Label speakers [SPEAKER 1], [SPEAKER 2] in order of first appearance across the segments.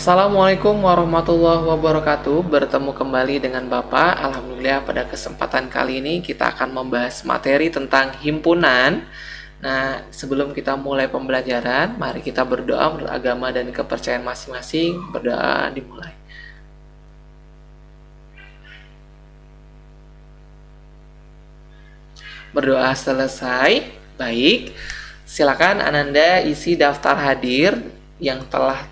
[SPEAKER 1] Assalamualaikum warahmatullahi wabarakatuh. Bertemu kembali dengan Bapak. Alhamdulillah pada kesempatan kali ini kita akan membahas materi tentang himpunan. Nah, sebelum kita mulai pembelajaran, mari kita berdoa menurut agama dan kepercayaan masing-masing. Berdoa dimulai. Berdoa selesai. Baik. Silakan Ananda isi daftar hadir yang telah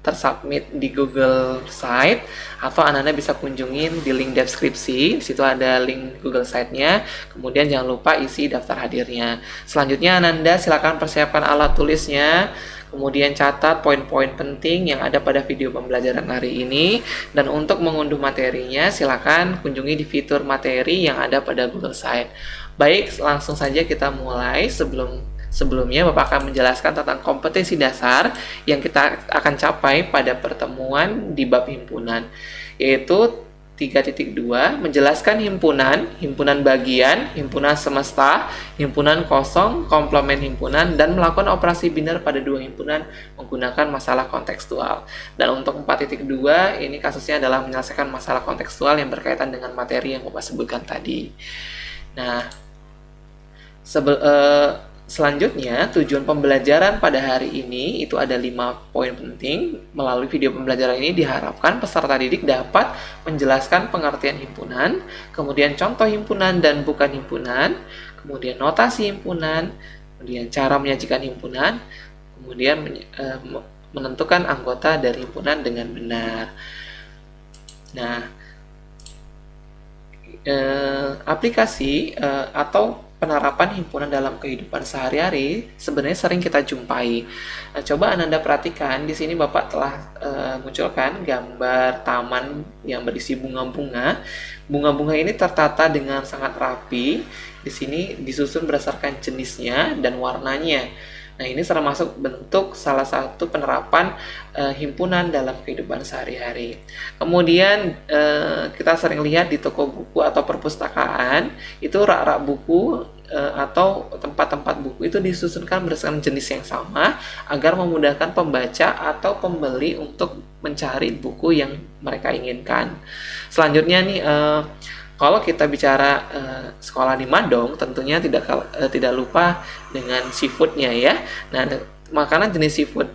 [SPEAKER 1] tersubmit di Google Site, atau Ananda bisa kunjungin di link deskripsi. Di situ ada link Google Site-nya. Kemudian jangan lupa isi daftar hadirnya. Selanjutnya Ananda silakan persiapkan alat tulisnya. Kemudian catat poin-poin penting yang ada pada video pembelajaran hari ini. Dan untuk mengunduh materinya, silakan kunjungi di fitur materi yang ada pada Google Site. Baik, langsung saja kita mulai. Sebelumnya, Bapak akan menjelaskan tentang kompetensi dasar yang kita akan capai pada pertemuan di bab himpunan, yaitu 3.2, menjelaskan himpunan, himpunan bagian, himpunan semesta, himpunan kosong, komplement himpunan, dan melakukan operasi binar pada dua himpunan menggunakan masalah kontekstual. Dan untuk 4.2, ini kasusnya adalah menyelesaikan masalah kontekstual yang berkaitan dengan materi yang Bapak sebutkan tadi. Nah, selanjutnya, tujuan pembelajaran pada hari ini itu ada 5 poin penting. Melalui video pembelajaran ini diharapkan peserta didik dapat menjelaskan pengertian himpunan, kemudian contoh himpunan dan bukan himpunan, kemudian notasi himpunan, kemudian cara menyajikan himpunan, kemudian menentukan anggota dari himpunan dengan benar. Nah, aplikasi atau penerapan himpunan dalam kehidupan sehari-hari sebenarnya sering kita jumpai. Coba Ananda perhatikan, di sini Bapak telah munculkan gambar taman yang berisi bunga-bunga. Bunga-bunga ini tertata dengan sangat rapi. Di sini disusun berdasarkan jenisnya dan warnanya. Nah, ini termasuk bentuk salah satu penerapan himpunan dalam kehidupan sehari-hari. Kemudian kita sering lihat di toko buku atau perpustakaan, itu rak-rak buku atau tempat-tempat buku itu disusunkan berdasarkan jenis yang sama agar memudahkan pembaca atau pembeli untuk mencari buku yang mereka inginkan. Selanjutnya nih, kalau kita bicara sekolah di Madong, tentunya tidak lupa dengan seafoodnya ya. Nah, makanan jenis seafood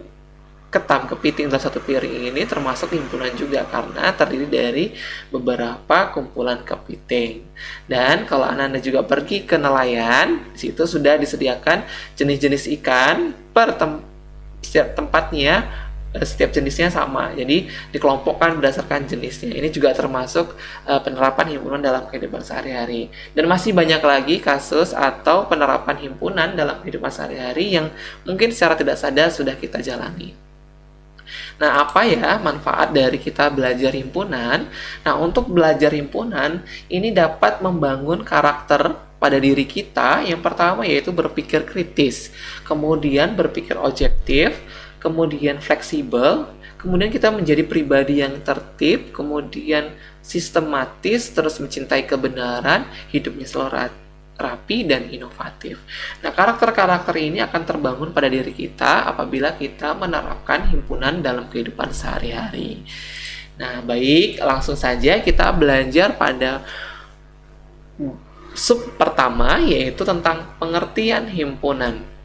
[SPEAKER 1] ketam, kepiting dalam satu piring ini termasuk himpunan juga karena terdiri dari beberapa kumpulan kepiting. Dan kalau Anda juga pergi ke nelayan, di situ sudah disediakan jenis-jenis ikan per setiap tempatnya. Setiap jenisnya sama, jadi dikelompokkan berdasarkan jenisnya. Ini juga termasuk penerapan himpunan dalam kehidupan sehari-hari. Dan masih banyak lagi kasus atau penerapan himpunan dalam kehidupan sehari-hari yang mungkin secara tidak sadar sudah kita jalani. Nah, apa ya manfaat dari kita belajar himpunan? Nah, untuk belajar himpunan ini dapat membangun karakter pada diri kita. Yang pertama yaitu berpikir kritis, kemudian berpikir objektif, kemudian fleksibel, kemudian kita menjadi pribadi yang tertib, kemudian sistematis, terus mencintai kebenaran, hidupnya selalu rapi dan inovatif. Nah, karakter-karakter ini akan terbangun pada diri kita apabila kita menerapkan himpunan dalam kehidupan sehari-hari. Nah, baik, langsung saja kita belajar pada sub pertama, yaitu tentang pengertian himpunan.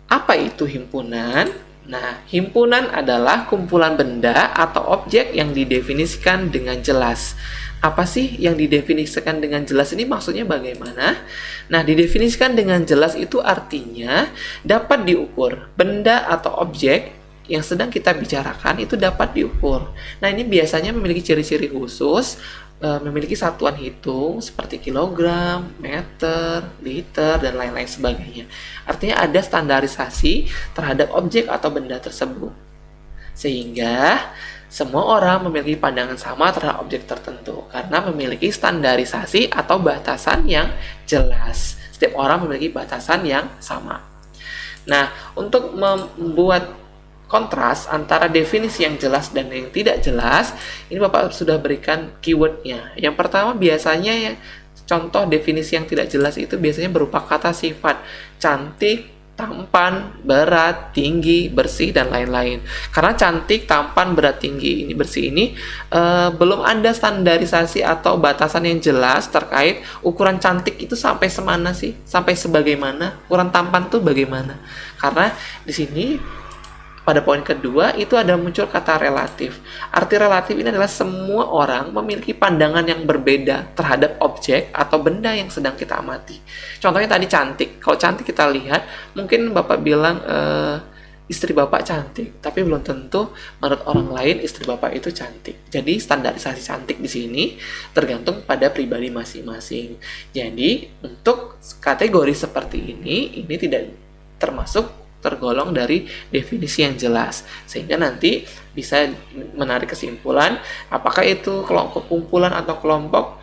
[SPEAKER 1] Apa itu himpunan? Nah, himpunan adalah kumpulan benda atau objek yang didefinisikan dengan jelas. Apa sih yang didefinisikan dengan jelas ini maksudnya bagaimana? Nah, didefinisikan dengan jelas itu artinya dapat diukur. Benda atau objek yang sedang kita bicarakan itu dapat diukur. Nah, ini biasanya memiliki ciri-ciri khusus, memiliki satuan hitung seperti kilogram, meter, liter, dan lain-lain sebagainya. Artinya ada standarisasi terhadap objek atau benda tersebut. Sehingga semua orang memiliki pandangan sama terhadap objek tertentu karena memiliki standarisasi atau batasan yang jelas. Setiap orang memiliki batasan yang sama. Nah, untuk membuat kontras antara definisi yang jelas dan yang tidak jelas, ini Bapak sudah berikan keywordnya. Yang pertama biasanya contoh definisi yang tidak jelas itu biasanya berupa kata sifat cantik, tampan, berat, tinggi, bersih, dan lain-lain. Karena cantik, tampan, berat, tinggi, ini bersih ini belum ada standarisasi atau batasan yang jelas terkait ukuran cantik itu sampai semana sih, sampai sebagaimana, ukuran tampan tuh bagaimana. Karena di sini pada poin kedua itu ada muncul kata relatif. Arti relatif ini adalah semua orang memiliki pandangan yang berbeda terhadap objek atau benda yang sedang kita amati. Contohnya tadi cantik. Kalau cantik kita lihat, mungkin Bapak bilang istri Bapak cantik, tapi belum tentu menurut orang lain istri Bapak itu cantik. Jadi standarisasi cantik di sini tergantung pada pribadi masing-masing. Jadi untuk kategori seperti ini tidak termasuk tergolong dari definisi yang jelas, sehingga nanti bisa menarik kesimpulan apakah itu kelompok kumpulan atau kelompok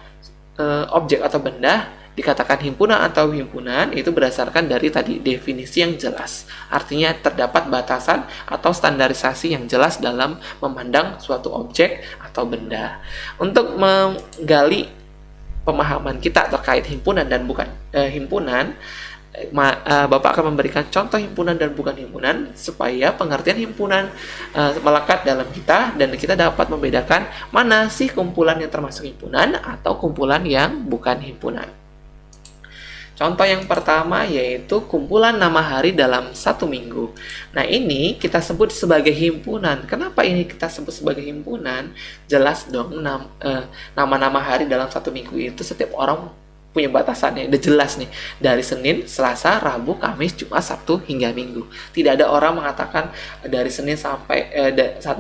[SPEAKER 1] objek atau benda dikatakan himpunan atau himpunan itu berdasarkan dari tadi definisi yang jelas. Artinya terdapat batasan atau standarisasi yang jelas dalam memandang suatu objek atau benda. Untuk menggali pemahaman kita terkait himpunan dan bukan himpunan, Bapak akan memberikan contoh himpunan dan bukan himpunan supaya pengertian himpunan melekat dalam kita dan kita dapat membedakan mana sih kumpulan yang termasuk himpunan atau kumpulan yang bukan himpunan. Contoh yang pertama yaitu kumpulan nama hari dalam satu minggu. Nah ini kita sebut sebagai himpunan. Kenapa ini kita sebut sebagai himpunan? Jelas dong nama-nama hari dalam satu minggu itu setiap orang punya batasannya, udah jelas nih. Dari Senin, Selasa, Rabu, Kamis, Jumat, Sabtu, hingga Minggu. Tidak ada orang mengatakan dari Senin sampai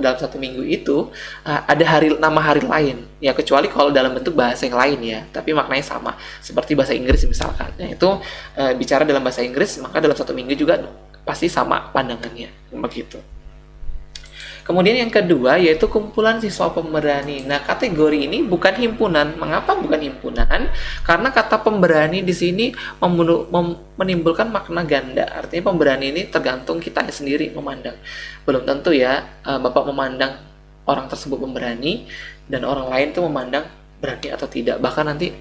[SPEAKER 1] dalam satu minggu itu ada nama hari lain. Ya kecuali kalau dalam bentuk bahasa yang lain ya, tapi maknanya sama. Seperti bahasa Inggris misalkan. Nah itu bicara dalam bahasa Inggris, maka dalam satu minggu juga pasti sama pandangannya. Begitu. Kemudian yang kedua yaitu kumpulan siswa pemberani. Nah, kategori ini bukan himpunan. Mengapa bukan himpunan? Karena kata pemberani di sini menimbulkan makna ganda. Artinya pemberani ini tergantung kita sendiri memandang. Belum tentu ya Bapak memandang orang tersebut pemberani dan orang lain tuh memandang berani atau tidak. Bahkan nanti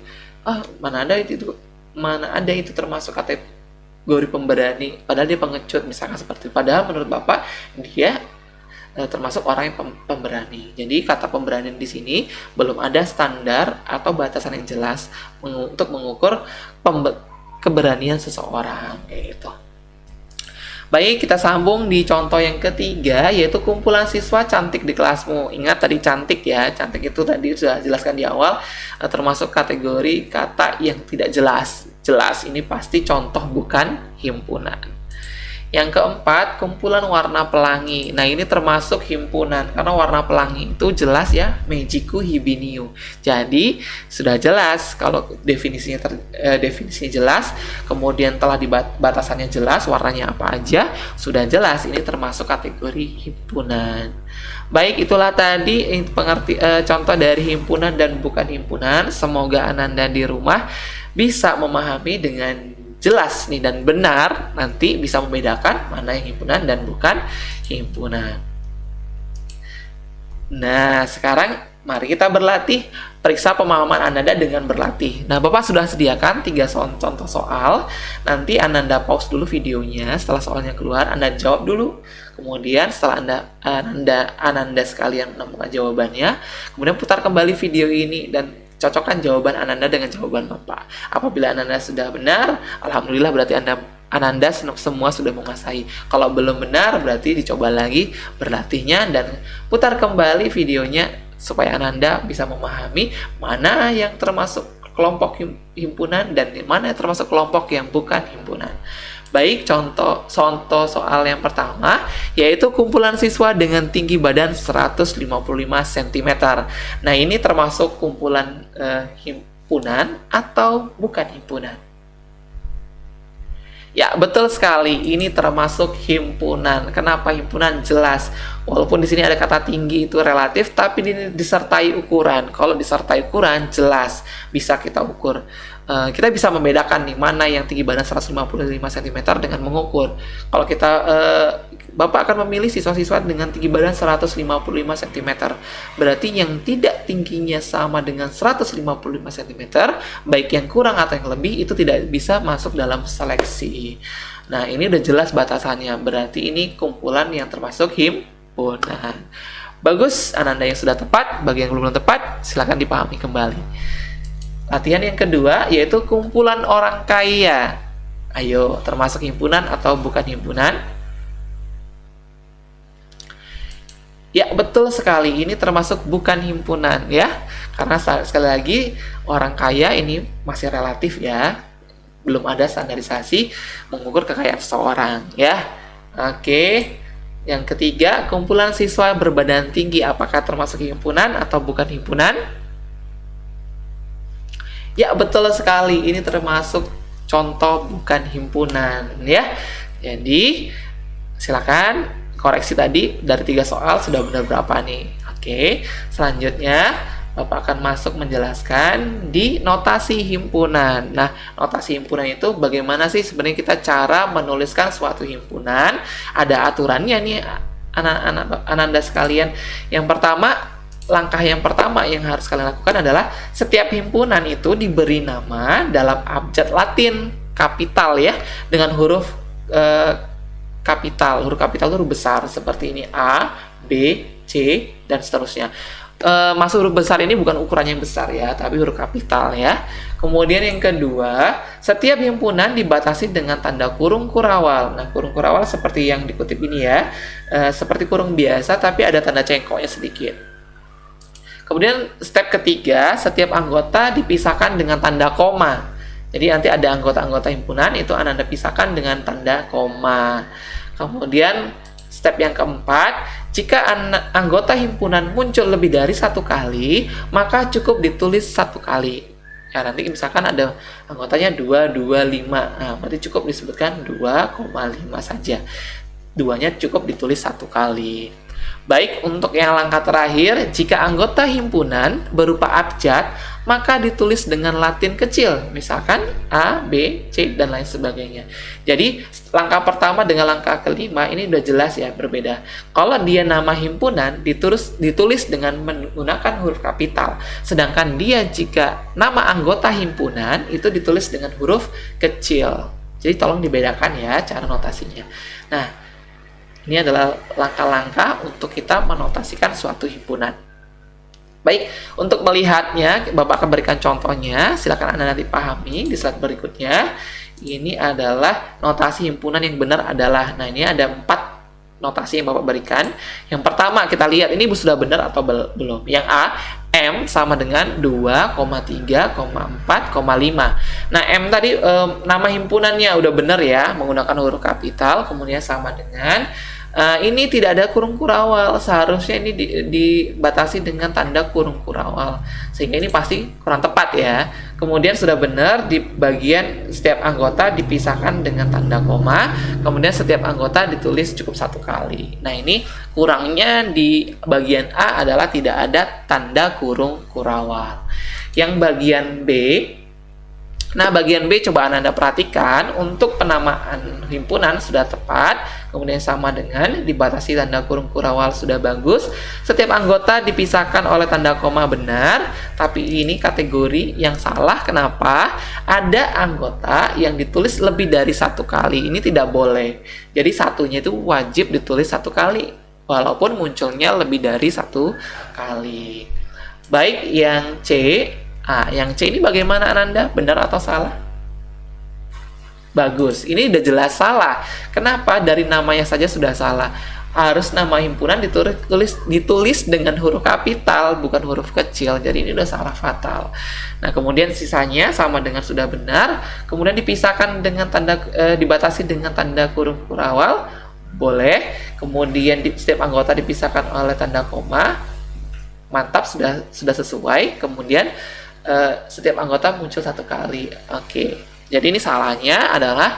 [SPEAKER 1] mana ada itu termasuk kategori pemberani padahal dia pengecut misalkan seperti itu. Padahal menurut Bapak dia termasuk orang yang pemberani. Jadi kata pemberani di sini belum ada standar atau batasan yang jelas untuk mengukur keberanian seseorang gitu. Baik, kita sambung di contoh yang ketiga yaitu kumpulan siswa cantik di kelasmu. Ingat tadi cantik ya, cantik itu tadi sudah jelaskan di awal termasuk kategori kata yang tidak jelas. Jelas ini pasti contoh bukan himpunan. Yang keempat, kumpulan warna pelangi. Nah, ini termasuk himpunan karena warna pelangi itu jelas ya, Mejiku Hibiniu. Jadi, sudah jelas kalau definisinya jelas, kemudian telah batasannya jelas, warnanya apa aja, sudah jelas ini termasuk kategori himpunan. Baik, itulah tadi contoh dari himpunan dan bukan himpunan. Semoga Ananda di rumah bisa memahami dengan jelas nih dan benar, nanti bisa membedakan mana yang himpunan dan bukan himpunan. Nah, sekarang mari kita berlatih, periksa pemahaman Ananda dengan berlatih. Nah, Bapak sudah sediakan 3 contoh soal. Nanti Ananda pause dulu videonya, setelah soalnya keluar, Anda jawab dulu. Kemudian setelah Ananda sekalian menemukan jawabannya, kemudian putar kembali video ini dan cocokkan jawaban Ananda dengan jawaban Bapak. Apabila Ananda sudah benar, alhamdulillah berarti Ananda semua sudah menguasai. Kalau belum benar, berarti dicoba lagi berlatihnya dan putar kembali videonya supaya Ananda bisa memahami mana yang termasuk kelompok himpunan dan mana yang termasuk kelompok yang bukan himpunan. Baik, contoh soal yang pertama yaitu kumpulan siswa dengan tinggi badan 155 cm. Nah, ini termasuk kumpulan himpunan atau bukan himpunan? Ya, betul sekali. Ini termasuk himpunan. Kenapa himpunan? Jelas. Walaupun di sini ada kata tinggi itu relatif, tapi ini disertai ukuran. Kalau disertai ukuran, jelas bisa kita ukur. Kita bisa membedakan nih mana yang tinggi badan 155 cm dengan mengukur. Kalau Bapak akan memilih siswa-siswa dengan tinggi badan 155 cm. Berarti yang tidak tingginya sama dengan 155 cm, baik yang kurang atau yang lebih, itu tidak bisa masuk dalam seleksi. Nah, ini udah jelas batasannya. Berarti ini kumpulan yang termasuk himpunan. Bagus, Ananda yang sudah tepat. Bagi yang belum tepat, silakan dipahami kembali. Latihan yang kedua yaitu kumpulan orang kaya. Ayo, termasuk himpunan atau bukan himpunan? Ya, betul sekali. Ini termasuk bukan himpunan ya. Karena sekali lagi orang kaya ini masih relatif ya. Belum ada standarisasi mengukur kekayaan seseorang ya. Oke. Yang ketiga, kumpulan siswa berbadan tinggi. Apakah termasuk himpunan atau bukan himpunan? Ya, betul sekali. Ini termasuk contoh bukan himpunan ya. Jadi, silakan koreksi tadi dari 3 soal sudah benar berapa nih. Oke, selanjutnya Bapak akan masuk menjelaskan di notasi himpunan. Nah, notasi himpunan itu bagaimana sih sebenarnya kita cara menuliskan suatu himpunan? Ada aturannya nih anak-anak Ananda sekalian. Yang pertama, langkah yang pertama yang harus kalian lakukan adalah setiap himpunan itu diberi nama dalam abjad Latin kapital ya, dengan huruf kapital. Huruf kapital itu huruf besar seperti ini, A, B, C, dan seterusnya. Maksud huruf besar ini bukan ukuran yang besar ya, tapi huruf kapital ya. Kemudian yang kedua, setiap himpunan dibatasi dengan tanda kurung kurawal. Nah, kurung kurawal seperti yang dikutip ini ya, seperti kurung biasa tapi ada tanda cengkoknya sedikit. Kemudian step ketiga, setiap anggota dipisahkan dengan tanda koma. Jadi nanti ada anggota-anggota himpunan itu Ananda pisahkan dengan tanda koma. Kemudian step yang keempat, jika anggota himpunan muncul lebih dari 1 kali, maka cukup ditulis 1 kali. Ya, nanti misalkan ada anggotanya 2, 2, 5. Nah, berarti cukup disebutkan 2,5 saja. 2-nya cukup ditulis 1 kali. Baik, untuk yang langkah terakhir, jika anggota himpunan berupa abjad, maka ditulis dengan Latin kecil, misalkan A, B, C, dan lain sebagainya. Jadi, langkah pertama dengan langkah kelima ini udah jelas ya berbeda. Kalau dia nama himpunan, ditulis dengan menggunakan huruf kapital. Sedangkan dia jika nama anggota himpunan, itu ditulis dengan huruf kecil. Jadi, tolong dibedakan ya cara notasinya. Nah, ini adalah langkah-langkah untuk kita menotasikan suatu himpunan. Baik, untuk melihatnya, Bapak akan berikan contohnya. Silakan Anda nanti pahami di slide berikutnya. Ini adalah notasi himpunan yang benar adalah. Nah, ini ada 4 notasi yang Bapak berikan. Yang pertama, kita lihat ini sudah benar atau belum. Yang A, M sama dengan 2,3,4,5. Nah, M tadi nama himpunannya udah benar ya, menggunakan huruf kapital, kemudian sama dengan ini tidak ada kurung kurawal, seharusnya ini dibatasi dengan tanda kurung kurawal, sehingga ini pasti kurang tepat ya. Kemudian sudah benar di bagian setiap anggota dipisahkan dengan tanda koma, kemudian setiap anggota ditulis cukup 1 kali. Nah, ini kurangnya di bagian A adalah tidak ada tanda kurung kurawal. Yang bagian B, nah, bagian B coba Anda perhatikan, untuk penamaan himpunan sudah tepat, kemudian sama dengan dibatasi tanda kurung kurawal sudah bagus, setiap anggota dipisahkan oleh tanda koma benar, tapi ini kategori yang salah. Kenapa? Ada anggota yang ditulis lebih dari 1 kali, ini tidak boleh. Jadi satunya itu wajib ditulis 1 kali, walaupun munculnya lebih dari 1 kali. Baik, yang C. Yang C ini bagaimana Ananda? Benar atau salah? Bagus, ini udah jelas salah. Kenapa? Dari namanya saja sudah salah. Harus nama himpunan ditulis dengan huruf kapital, bukan huruf kecil. Jadi ini udah salah fatal. Nah, kemudian sisanya sama dengan sudah benar. Kemudian dipisahkan dengan dibatasi dengan tanda kurung kurawal, boleh. Kemudian setiap anggota dipisahkan oleh tanda koma. Mantap, sudah sesuai. Kemudian setiap anggota muncul 1 kali. Oke. Jadi ini salahnya adalah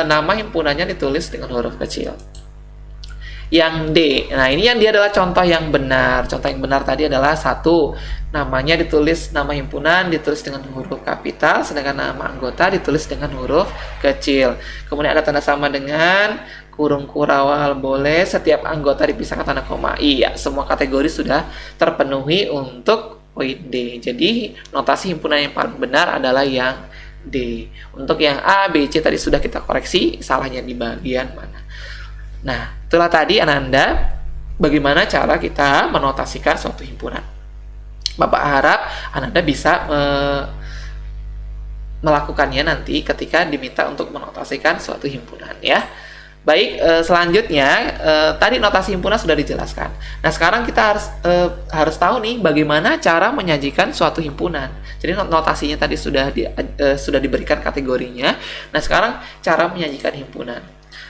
[SPEAKER 1] nama himpunannya ditulis dengan huruf kecil. Yang D, nah ini yang dia adalah contoh yang benar. Contoh yang benar tadi adalah 1, namanya ditulis, nama himpunan ditulis dengan huruf kapital, sedangkan nama anggota ditulis dengan huruf kecil. Kemudian ada tanda sama dengan kurung kurawal, boleh. Setiap anggota dipisahkan tanda koma. Iya, semua kategori sudah terpenuhi untuk poin D. Jadi notasi himpunan yang paling benar adalah yang D. Untuk yang A, B, C tadi sudah kita koreksi, salahnya di bagian mana. Nah, itulah tadi Ananda, bagaimana cara kita menotasikan suatu himpunan. Bapak harap Ananda bisa melakukannya nanti ketika diminta untuk menotasikan suatu himpunan ya. Baik, selanjutnya tadi notasi himpunan sudah dijelaskan. Nah, sekarang kita harus tahu nih bagaimana cara menyajikan suatu himpunan. Jadi notasinya tadi sudah diberikan kategorinya. Nah, sekarang cara menyajikan himpunan.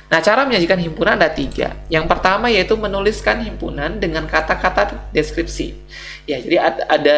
[SPEAKER 1] Nah, cara menyajikan himpunan ada 3. Yang pertama yaitu menuliskan himpunan dengan kata-kata deskripsi. Ya, jadi ada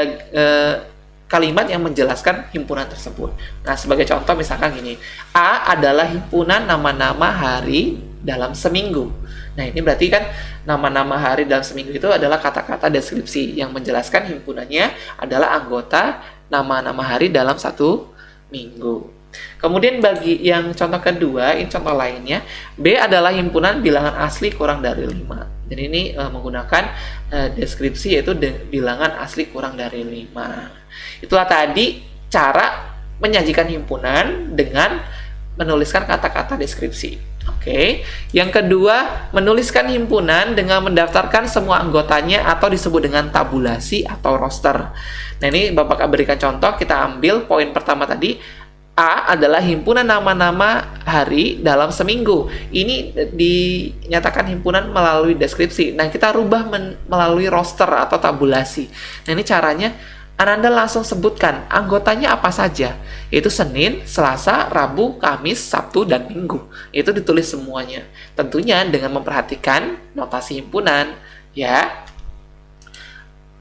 [SPEAKER 1] kalimat yang menjelaskan himpunan tersebut. Nah, sebagai contoh misalkan gini, A adalah himpunan nama-nama hari dalam seminggu. Nah, ini berarti kan nama-nama hari dalam seminggu itu adalah kata-kata deskripsi yang menjelaskan himpunannya adalah anggota nama-nama hari dalam satu minggu. Kemudian bagi yang contoh kedua, ini contoh lainnya, B adalah himpunan bilangan asli kurang dari 5. Jadi ini menggunakan deskripsi yaitu bilangan asli kurang dari 5. Itulah tadi cara menyajikan himpunan dengan menuliskan kata-kata deskripsi. Oke. Yang kedua, menuliskan himpunan dengan mendaftarkan semua anggotanya atau disebut dengan tabulasi atau roster. Nah, ini Bapak berikan contoh, kita ambil poin pertama tadi. A adalah himpunan nama-nama hari dalam seminggu. Ini dinyatakan himpunan melalui deskripsi. Nah, kita rubah melalui roster atau tabulasi. Nah, ini caranya Ananda langsung sebutkan anggotanya apa saja. Yaitu Senin, Selasa, Rabu, Kamis, Sabtu, dan Minggu. Itu ditulis semuanya. Tentunya dengan memperhatikan notasi himpunan. Ya.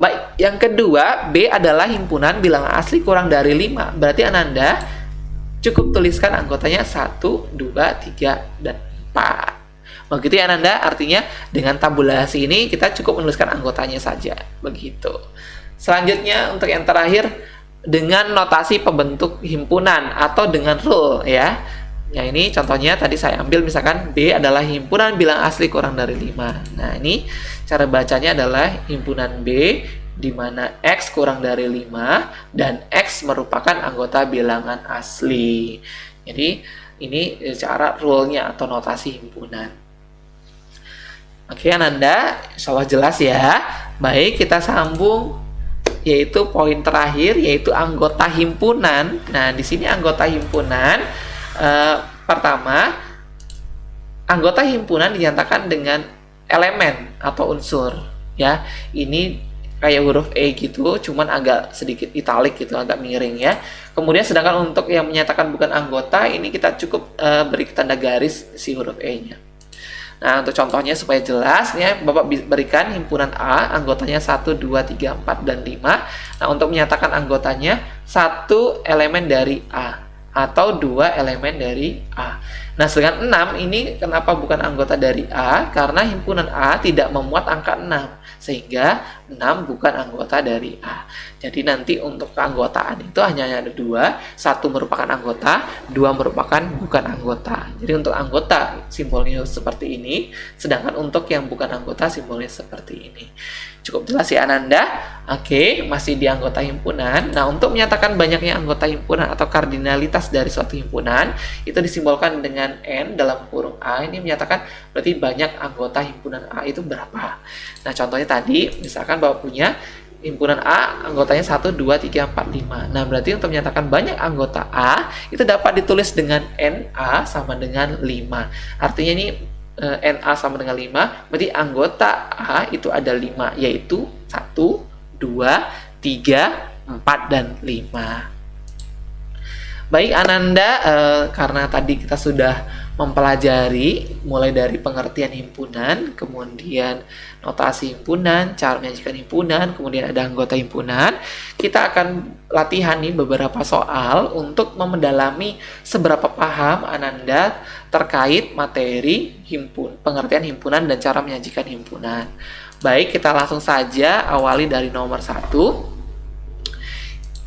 [SPEAKER 1] Baik, yang kedua, B adalah himpunan bilangan asli kurang dari 5. Berarti Ananda cukup tuliskan anggotanya 1, 2, 3, dan 4. Begitu ya Ananda, artinya dengan tabulasi ini kita cukup menuliskan anggotanya saja. Begitu. Selanjutnya untuk yang terakhir, dengan notasi pembentuk himpunan atau dengan rule ya. Ya, ini contohnya tadi saya ambil misalkan B adalah himpunan bilangan asli kurang dari 5. Nah, ini cara bacanya adalah himpunan B di mana X kurang dari 5 dan X merupakan anggota bilangan asli. Jadi ini cara rule-nya atau notasi himpunan. Oke Ananda, insya Allah jelas ya. Baik, kita sambung yaitu poin terakhir yaitu anggota himpunan. Nah, di sini anggota himpunan pertama, anggota himpunan dinyatakan dengan elemen atau unsur ya. Ini kayak huruf E gitu, cuman agak sedikit italik gitu, agak miring ya. Kemudian sedangkan untuk yang menyatakan bukan anggota, ini kita cukup beri tanda garis si huruf E-nya. Nah, untuk contohnya supaya jelas ya, Bapak berikan himpunan A, anggotanya 1, 2, 3, 4, dan 5. Nah, untuk menyatakan anggotanya, 1 elemen dari A atau 2 elemen dari A. Nah, sedangkan 6 ini kenapa bukan anggota dari A? Karena himpunan A tidak memuat angka 6. Sehingga 6 bukan anggota dari A. Jadi nanti untuk keanggotaan itu hanya ada 2. 1 merupakan anggota, 2 merupakan bukan anggota. Jadi untuk anggota simbolnya seperti ini, sedangkan untuk yang bukan anggota simbolnya seperti ini. Cukup jelas ya Ananda? Oke, masih di anggota himpunan. Nah, untuk menyatakan banyaknya anggota himpunan atau kardinalitas dari suatu himpunan, itu disimbolkan dengan N dalam kurung A. Ini menyatakan berarti banyak anggota himpunan A itu berapa. Nah, contohnya tadi, misalkan Bapak punya himpunan A, anggotanya 1, 2, 3, 4, 5. Nah, berarti untuk menyatakan banyak anggota A, itu dapat ditulis dengan NA sama dengan 5. Artinya ini NA sama dengan 5, berarti anggota A itu ada 5, yaitu 1, 2, 3, 4, dan 5. Baik Ananda, karena tadi kita sudah mempelajari mulai dari pengertian himpunan, kemudian notasi himpunan, cara menyajikan himpunan, kemudian ada anggota himpunan. Kita akan latihan nih beberapa soal untuk mendalami seberapa paham Ananda terkait materi pengertian himpunan dan cara menyajikan himpunan. Baik, kita langsung saja awali dari nomor 1.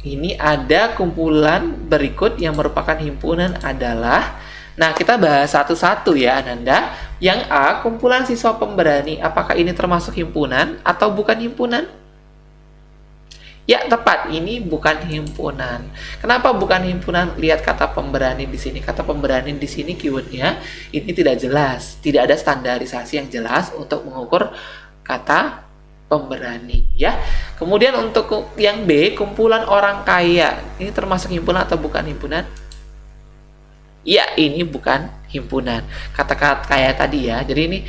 [SPEAKER 1] Ini ada kumpulan berikut yang merupakan himpunan adalah, nah kita bahas satu-satu ya Ananda. Yang A, kumpulan siswa pemberani, apakah ini termasuk himpunan atau bukan himpunan? Ya, tepat. Ini bukan himpunan. Kenapa bukan himpunan? Lihat kata pemberani di sini. Kata pemberani di sini keywordnya ini tidak jelas. Tidak ada standarisasi yang jelas untuk mengukur kata pemberani, ya. Kemudian untuk yang B, kumpulan orang kaya. Ini termasuk himpunan atau bukan himpunan? Ya, ini bukan himpunan. Kata-kata kaya tadi ya. Jadi ini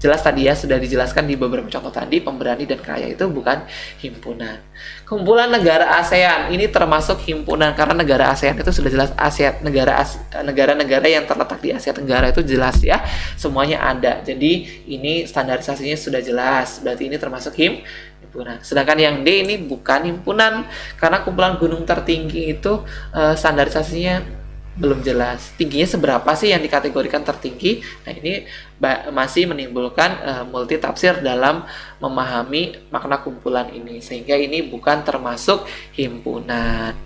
[SPEAKER 1] jelas tadi ya, sudah dijelaskan di beberapa contoh tadi, pemberani dan kaya itu bukan himpunan. Kumpulan negara ASEAN ini termasuk himpunan karena negara ASEAN itu sudah jelas, ASEAN negara-negara yang terletak di Asia Tenggara itu jelas ya, semuanya ada. Jadi ini standarisasinya sudah jelas, berarti ini termasuk himpunan. Sedangkan yang D ini bukan himpunan karena kumpulan gunung tertinggi itu standarisasinya belum jelas. Tingginya seberapa sih yang dikategorikan tertinggi? Nah, ini masih menimbulkan multi tafsir dalam memahami makna kumpulan ini, sehingga ini bukan termasuk himpunan.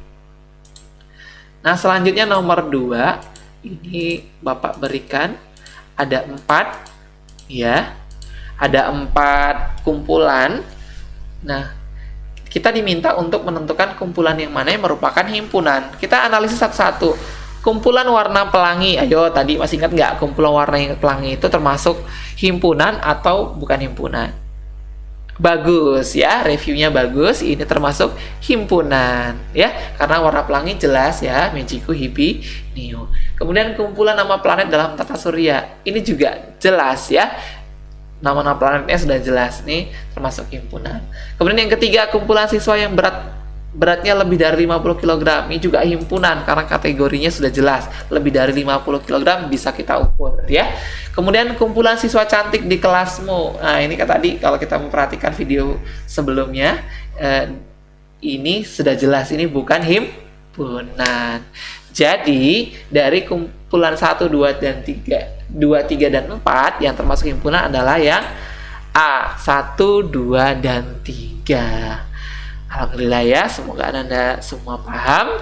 [SPEAKER 1] Nah, selanjutnya nomor 2, ini Bapak berikan ada 4 ya. Ada 4 kumpulan. Nah, kita diminta untuk menentukan kumpulan yang mana yang merupakan himpunan. Kita analisis satu-satu. Kumpulan warna pelangi, ayo tadi masih ingat nggak? Kumpulan warna pelangi itu termasuk himpunan atau bukan himpunan? Bagus ya, reviewnya bagus. Ini termasuk himpunan ya, karena warna pelangi jelas ya, Mejiku, Hibi, Neo. Kemudian kumpulan nama planet dalam tata surya, ini juga jelas ya. Nama-nama planetnya sudah jelas nih, termasuk himpunan. Kemudian yang ketiga, kumpulan siswa yang beratnya lebih dari 50 kg, ini juga himpunan karena kategorinya sudah jelas, lebih dari 50 kg bisa kita ukur ya. Kemudian kumpulan siswa cantik di kelasmu, nah ini kan tadi kalau kita memperhatikan video sebelumnya, ini sudah jelas, ini bukan himpunan. Jadi dari kumpulan 1, 2, dan 3, 2, 3, dan 4 yang termasuk himpunan adalah yang A, 1, 2, dan 3. Alhamdulillah ya, semoga Anda semua paham.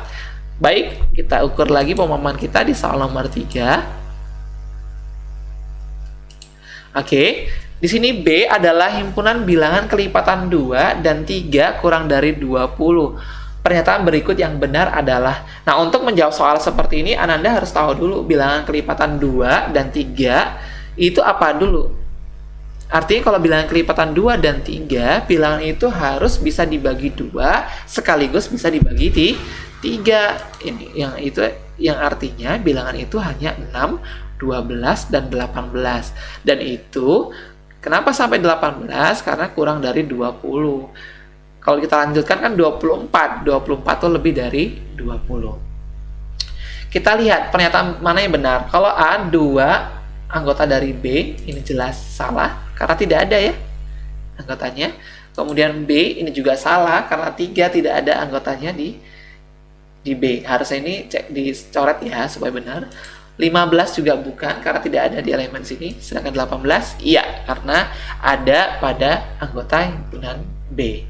[SPEAKER 1] Baik, kita ukur lagi pemahaman kita di soal nomor 3. Oke, di sini B adalah himpunan bilangan kelipatan 2 dan 3 kurang dari 20. Pernyataan berikut yang benar adalah, nah untuk menjawab soal seperti ini, Ananda harus tahu dulu bilangan kelipatan 2 dan 3 itu apa dulu. Artinya kalau bilangan kelipatan 2 dan 3, bilangan itu harus bisa dibagi 2 sekaligus bisa dibagi 3. Yang artinya bilangan itu hanya 6, 12, dan 18. Dan itu kenapa sampai 18? Karena kurang dari 20. Kalau kita lanjutkan kan 24. 24 itu lebih dari 20. Kita lihat pernyataan mana yang benar. Kalau A, 2 anggota dari B, ini jelas salah karena tidak ada ya anggotanya. Kemudian B ini juga salah karena 3 tidak ada anggotanya di B. Harusnya ini dicoret ya supaya benar. 15 juga bukan karena tidak ada di elemen sini. Sedangkan 18 iya karena ada pada anggota himpunan B.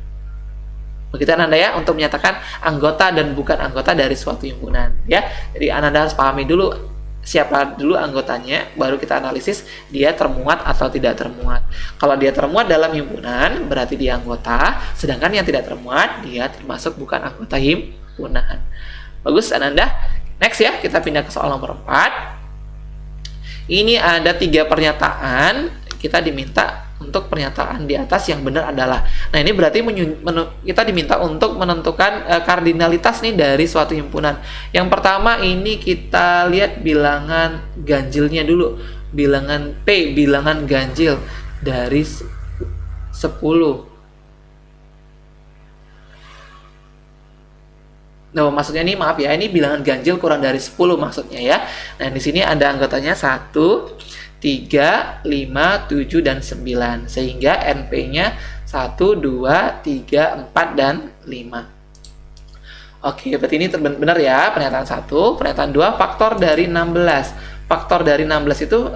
[SPEAKER 1] Begitu Ananda ya untuk menyatakan anggota dan bukan anggota dari suatu himpunan ya. Jadi Ananda harus pahami dulu siapa dulu anggotanya, baru kita analisis dia termuat atau tidak termuat. Kalau dia termuat dalam himpunan, berarti dia anggota, sedangkan yang tidak termuat, dia termasuk bukan anggota himpunan. Bagus, Ananda. Next ya, kita pindah ke soal nomor 4. Ini ada 3 pernyataan, kita diminta untuk pernyataan di atas yang benar adalah. Nah, ini berarti kita diminta untuk menentukan kardinalitas nih dari suatu himpunan. Yang pertama ini kita lihat bilangan ganjilnya dulu. Bilangan P, bilangan ganjil dari 10. Nah, maksudnya ini maaf ya, ini bilangan ganjil kurang dari 10 maksudnya ya. Nah, di sini ada anggotanya 1, 3, 5, 7, dan 9. Sehingga NP-nya 1, 2, 3, 4, dan 5. Oke, berarti ini benar ya, pernyataan 1. Pernyataan 2, faktor dari 16. Faktor dari 16 itu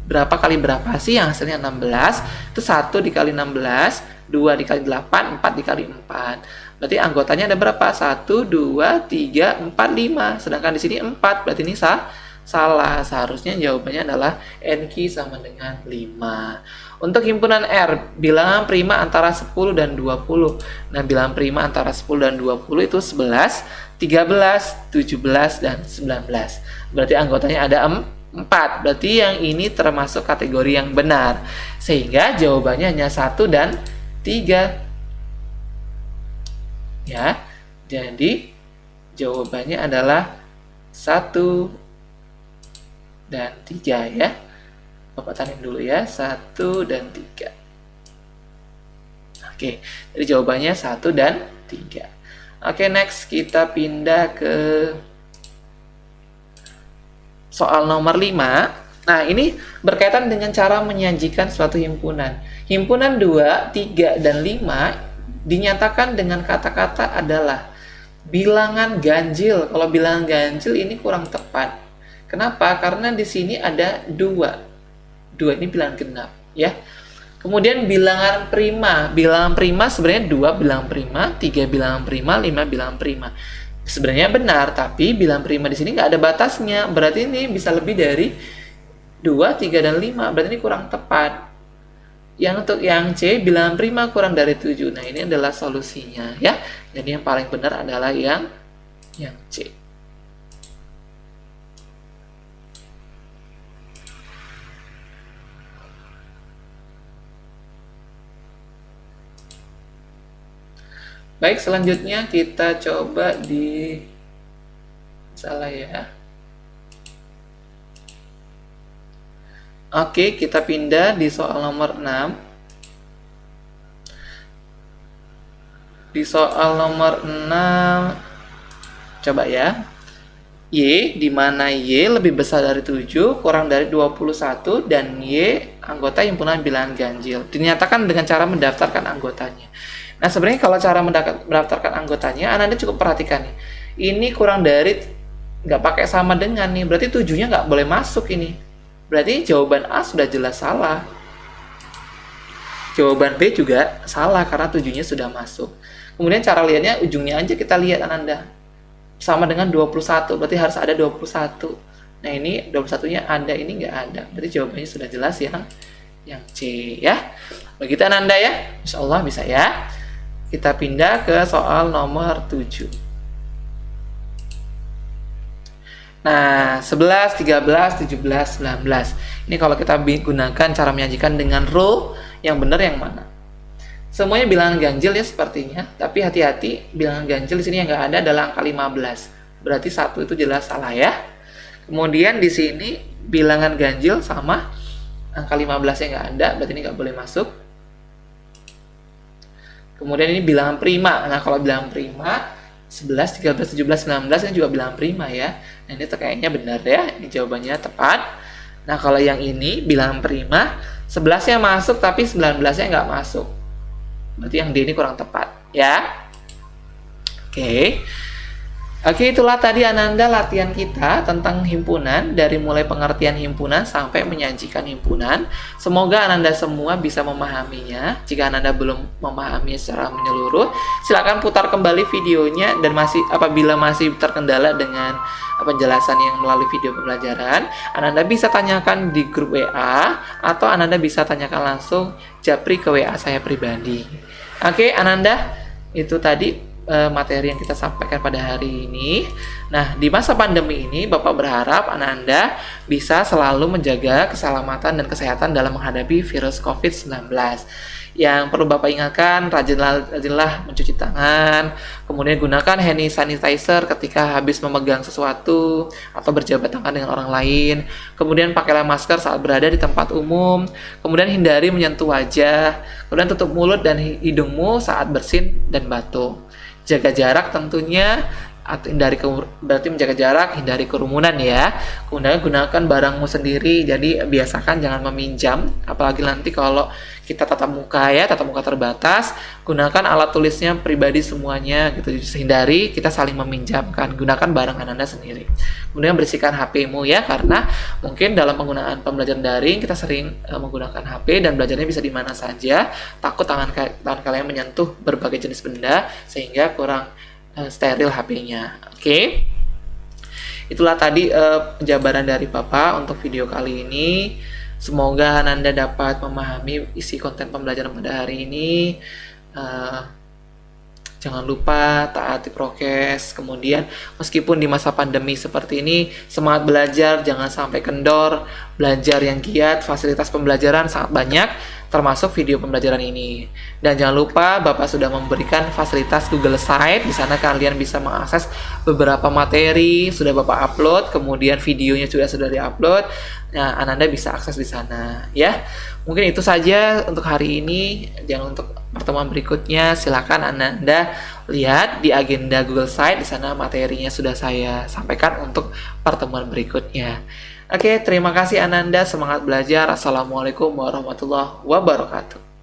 [SPEAKER 1] berapa kali berapa sih yang hasilnya 16? Itu 1 dikali 16, 2 dikali 8, 4 dikali 4. Berarti anggotanya ada berapa? 1, 2, 3, 4, 5. Sedangkan di sini 4, berarti ini salah. Seharusnya jawabannya adalah NQ sama dengan 5. Untuk himpunan R, bilangan prima antara 10 dan 20. Nah, bilangan prima antara 10 dan 20 itu 11, 13, 17, dan 19. Berarti anggotanya ada 4. Berarti yang ini termasuk kategori yang benar. Sehingga jawabannya hanya 1 dan 3. Ya, jadi jawabannya adalah 1 dan 3 ya. Bapak tanding dulu ya, 1 dan 3. Oke, jadi jawabannya 1 dan 3. Oke, next kita pindah ke soal nomor 5. Nah, ini berkaitan dengan cara menyajikan suatu himpunan. Himpunan 2, 3, dan 5 dinyatakan dengan kata-kata adalah bilangan ganjil. Kalau bilangan ganjil ini kurang tepat. Kenapa? Karena di sini ada 2. 2 ini bilangan genap, ya. Kemudian bilangan prima. Bilangan prima sebenarnya 2 bilangan prima, 3 bilangan prima, 5 bilangan prima. Sebenarnya benar, tapi bilangan prima di sini nggak ada batasnya. Berarti ini bisa lebih dari 2, 3, dan 5. Berarti ini kurang tepat. Yang untuk yang C, bilangan prima kurang dari 7. Nah, ini adalah solusinya, ya. Jadi yang paling benar adalah yang C. Baik, selanjutnya kita coba di salah ya. Oke, kita pindah di soal nomor 6. Di soal nomor 6, coba ya. Y, di mana Y lebih besar dari 7, kurang dari 21, dan Y anggota himpunan bilangan ganjil. Dinyatakan dengan cara mendaftarkan anggotanya. Nah, sebenarnya kalau cara mendaftarkan anggotanya, Anda cukup perhatikan nih. Ini kurang dari, nggak pakai sama dengan nih, berarti 7-nya nggak boleh masuk ini. Berarti jawaban A sudah jelas salah. Jawaban B juga salah karena 7-nya sudah masuk. Kemudian cara lihatnya, ujungnya aja kita lihat Ananda. Sama dengan 21, berarti harus ada 21. Nah, ini 21-nya ada, ini nggak ada. Berarti jawabannya sudah jelas yang C ya. Begitu Ananda ya. Insya Allah bisa ya. Kita pindah ke soal nomor 7. Nah, 11, 13, 17, 19. Ini kalau kita gunakan cara menyajikan dengan rule, yang benar yang mana? Semuanya bilangan ganjil ya sepertinya, tapi hati-hati, bilangan ganjil di sini yang nggak ada adalah angka 15. Berarti 1 itu jelas salah ya. Kemudian di sini bilangan ganjil sama angka 15-nya nggak ada, berarti ini nggak boleh masuk. Kemudian ini bilangan prima. Nah, kalau bilangan prima 11, 13, 17, 19 ini juga bilangan prima ya. Nah, ini kayaknya benar ya. Ini jawabannya tepat. Nah, kalau yang ini bilangan prima 11-nya masuk tapi 19-nya nggak masuk. Berarti yang D ini kurang tepat ya. Oke. Oke, itulah tadi Ananda latihan kita tentang himpunan, dari mulai pengertian himpunan sampai menyajikan himpunan. Semoga Ananda semua bisa memahaminya. Jika Ananda belum memahami secara menyeluruh, silakan putar kembali videonya, dan apabila masih terkendala dengan penjelasan yang melalui video pembelajaran, Ananda bisa tanyakan di grup WA atau Ananda bisa tanyakan langsung japri ke WA saya pribadi. Oke, Ananda, itu tadi materi yang kita sampaikan pada hari ini. Nah, di masa pandemi ini, Bapak berharap Ananda bisa selalu menjaga keselamatan dan kesehatan dalam menghadapi virus COVID-19. Yang perlu Bapak ingatkan, rajinlah mencuci tangan, kemudian gunakan hand sanitizer ketika habis memegang sesuatu atau berjabat tangan dengan orang lain, kemudian pakailah masker saat berada di tempat umum, kemudian hindari menyentuh wajah, kemudian tutup mulut dan hidungmu saat bersin dan batuk. Jaga jarak tentunya, berarti menjaga jarak, hindari kerumunan ya. Kemudian gunakan barangmu sendiri, jadi biasakan jangan meminjam, apalagi nanti kalau kita tatap muka ya, tatap muka terbatas, gunakan alat tulisnya pribadi semuanya gitu. Hindari kita saling meminjamkan, gunakan barang Anda sendiri. Kemudian bersihkan HP-mu ya, karena mungkin dalam penggunaan pembelajaran daring kita sering menggunakan HP dan belajarnya bisa di mana saja. Takut tangan kalian menyentuh berbagai jenis benda sehingga kurang steril HP-nya. Oke. Itulah tadi penjabaran dari Bapak untuk video kali ini. Semoga Ananda dapat memahami isi konten pembelajaran pada hari ini. Eh, Jangan lupa taati prokes. Kemudian, meskipun di masa pandemi seperti ini, semangat belajar, jangan sampai kendor. Belajar yang giat, fasilitas pembelajaran sangat banyak, termasuk video pembelajaran ini. Dan jangan lupa, Bapak sudah memberikan fasilitas Google Site. Di sana kalian bisa mengakses beberapa materi, sudah Bapak upload, kemudian videonya juga sudah diupload. Nah, Ananda bisa akses di sana, ya. Mungkin itu saja untuk hari ini. Jangan untuk pertemuan berikutnya, silakan Ananda lihat di agenda Google Site. Di sana materinya sudah saya sampaikan untuk pertemuan berikutnya. Oke, terima kasih Ananda. Semangat belajar. Assalamualaikum warahmatullahi wabarakatuh.